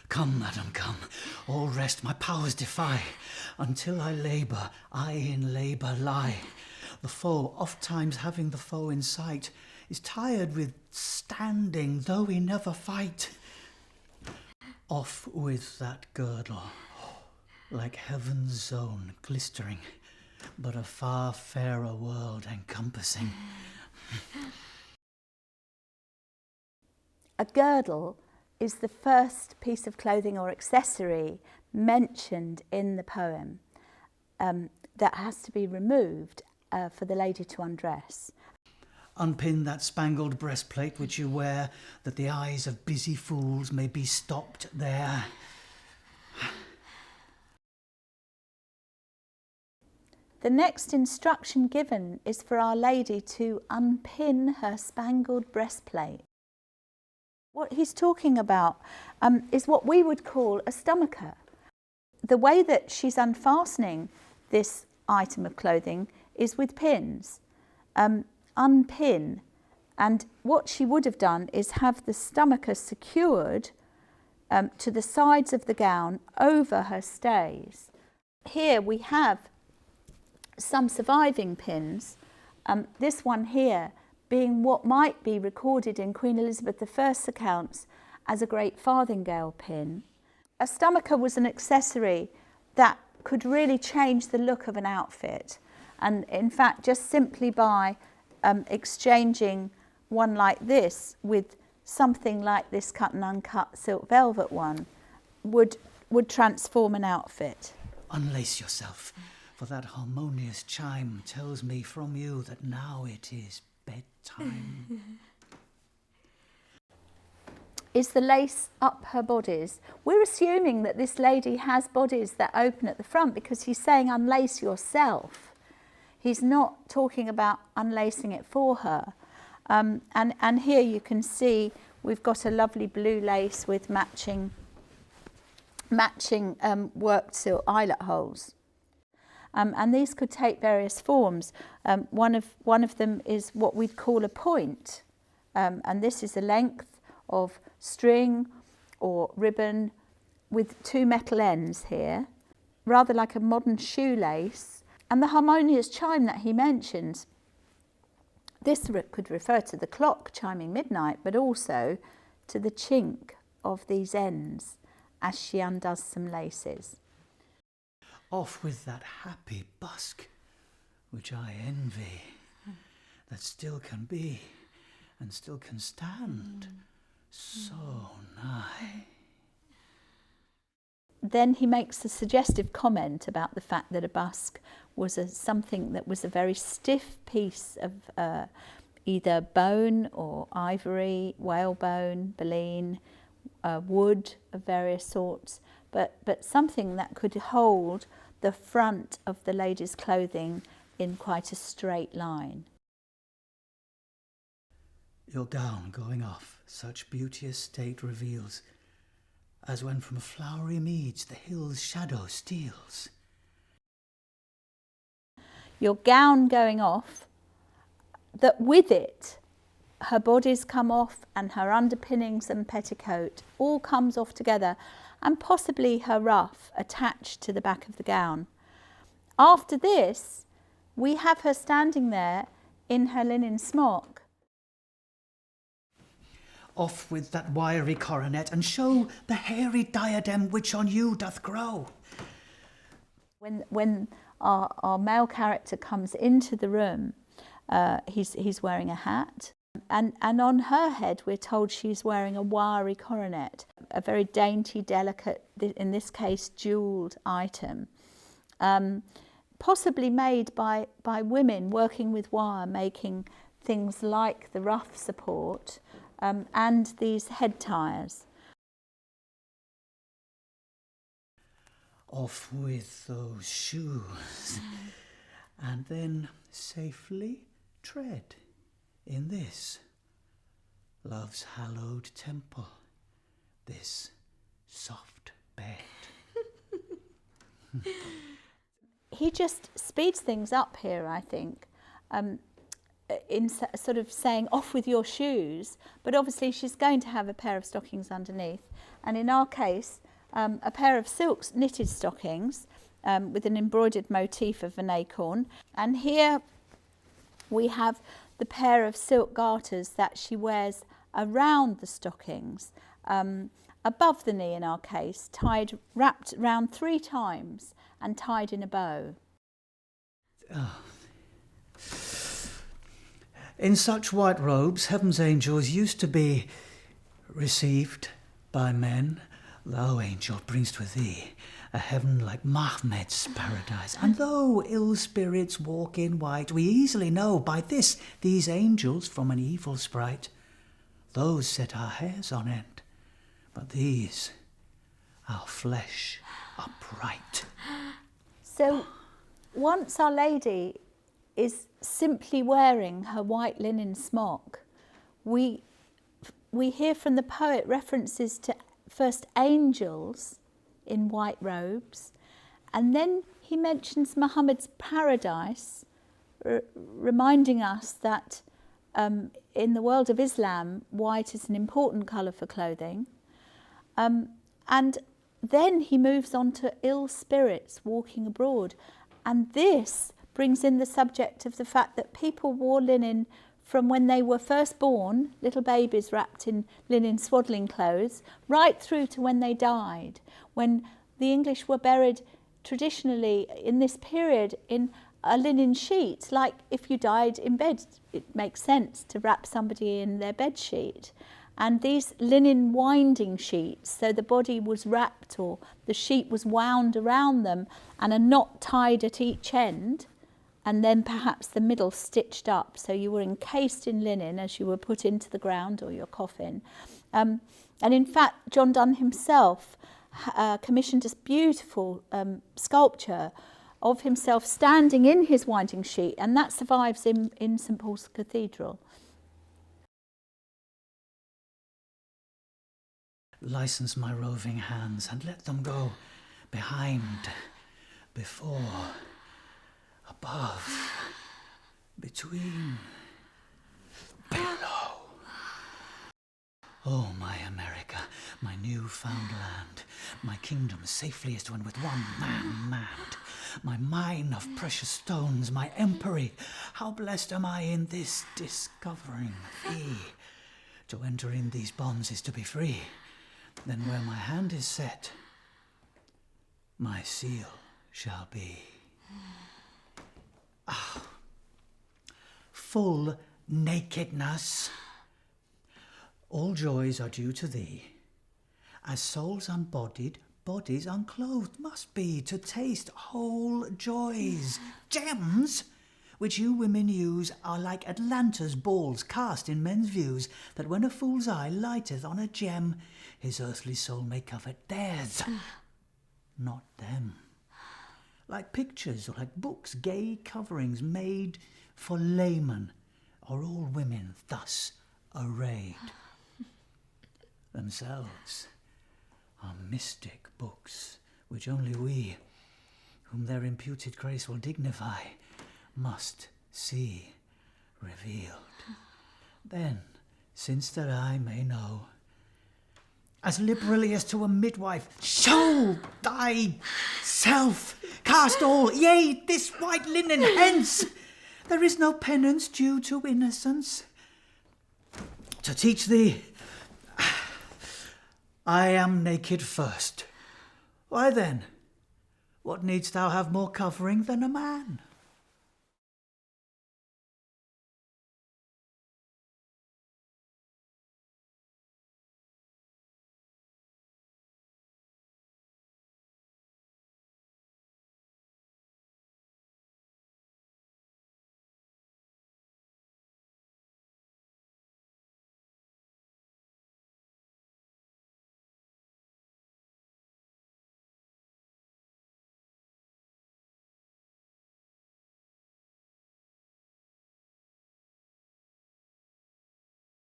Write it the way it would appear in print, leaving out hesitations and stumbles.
Come, madam, come, all rest my powers defy. Until I labour, I in labour lie. The foe, oft times having the foe in sight, is tired with standing, though he never fight. Off with that girdle, like heaven's zone glistering, but a far fairer world encompassing. A girdle is the first piece of clothing or accessory mentioned in the poem that has to be removed for the lady to undress. Unpin that spangled breastplate which you wear, that the eyes of busy fools may be stopped there. The next instruction given is for Our Lady to unpin her spangled breastplate. What he's talking about is what we would call a stomacher. The way that she's unfastening this item of clothing is with pins. Unpin, and what she would have done is have the stomacher secured to the sides of the gown over her stays. Here we have some surviving pins, this one here being what might be recorded in Queen Elizabeth I's accounts as a great farthingale pin. A stomacher was an accessory that could really change the look of an outfit, and in fact just simply by exchanging one like this with something like this cut and uncut silk velvet one would transform an outfit. Unlace yourself, for that harmonious chime tells me from you that now it is bedtime. Is the lace up her bodice? We're assuming that this lady has bodies that open at the front because he's saying unlace yourself. He's not talking about unlacing it for her. And here you can see we've got a lovely blue lace with matching worked silk eyelet holes. And these could take various forms. One of them is what we'd call a point. And this is the length of string or ribbon with two metal ends here, rather like a modern shoelace. And the harmonious chime that he mentions, this could refer to the clock chiming midnight, but also to the chink of these ends as she undoes some laces. Off with that happy busk, which I envy, that still can be and still can stand so nigh. Then he makes a suggestive comment about the fact that a busk was something that was a very stiff piece of either bone or ivory, whalebone, baleen, wood of various sorts, but something that could hold the front of the lady's clothing in quite a straight line. Your gown going off, such beauteous state reveals, as when from flowery meads the hill's shadow steals. Your gown going off, that with it her bodice come off and her underpinnings and petticoat all comes off together, and possibly her ruff attached to the back of the gown. After this, we have her standing there in her linen smock. Off with that wiry coronet, and show the hairy diadem which on you doth grow. When our male character comes into the room, he's wearing a hat, and on her head we're told she's wearing a wiry coronet, a very dainty, delicate, in this case jewelled item, possibly made by women working with wire, making things like the ruff support and these head ties. Off with those shoes, and then safely tread in this love's hallowed temple, this soft bed. He just speeds things up here, I think. sort of saying off with your shoes, but obviously she's going to have a pair of stockings underneath. And in our case, a pair of silk knitted stockings with an embroidered motif of an acorn. And here we have the pair of silk garters that she wears around the stockings, above the knee in our case, wrapped round 3 times and tied in a bow. Oh. In such white robes, heaven's angels used to be received by men. Thou, angel, bringst with thee a heaven like Mahmed's paradise. And though ill spirits walk in white, we easily know by this these angels from an evil sprite. Those set our hairs on end, but these, our flesh upright. So once Our Lady is simply wearing her white linen smock, we hear from the poet references to first angels in white robes, and then he mentions Muhammad's paradise, reminding us that in the world of Islam, white is an important colour for clothing. And then he moves on to ill spirits walking abroad. And this brings in the subject of the fact that people wore linen from when they were first born, little babies wrapped in linen swaddling clothes, right through to when they died, when the English were buried traditionally in this period in a linen sheet. Like if you died in bed, it makes sense to wrap somebody in their bed sheet. And these linen winding sheets, so the body was wrapped or the sheet was wound around them and a knot tied at each end, and then perhaps the middle stitched up, so you were encased in linen as you were put into the ground or your coffin. And in fact, John Donne himself commissioned this beautiful sculpture of himself standing in his winding sheet, and that survives in St Paul's Cathedral. License my roving hands and let them go behind, before, above, between, below. Oh, my America, my new-found land, my kingdom safeliest when with one man manned, my mine of precious stones, my empery, how blessed am I in this discovering thee. To enter in these bonds is to be free. Then where my hand is set, my seal shall be. Ah, full nakedness. All joys are due to thee, as souls unbodied, bodies unclothed must be, to taste whole joys. Gems, which you women use, are like Atlanta's balls cast in men's views, that when a fool's eye lighteth on a gem, his earthly soul may covet theirs, not them. Like pictures or like books, gay coverings made for laymen, are all women thus arrayed. Themselves are mystic books, which only we, whom their imputed grace will dignify, must see revealed. Then, since that I may know, as liberally as to a midwife, show thyself, cast all, yea, this white linen hence. There is no penance due to innocence. To teach thee, I am naked first. Why then, what needst thou have more covering than a man?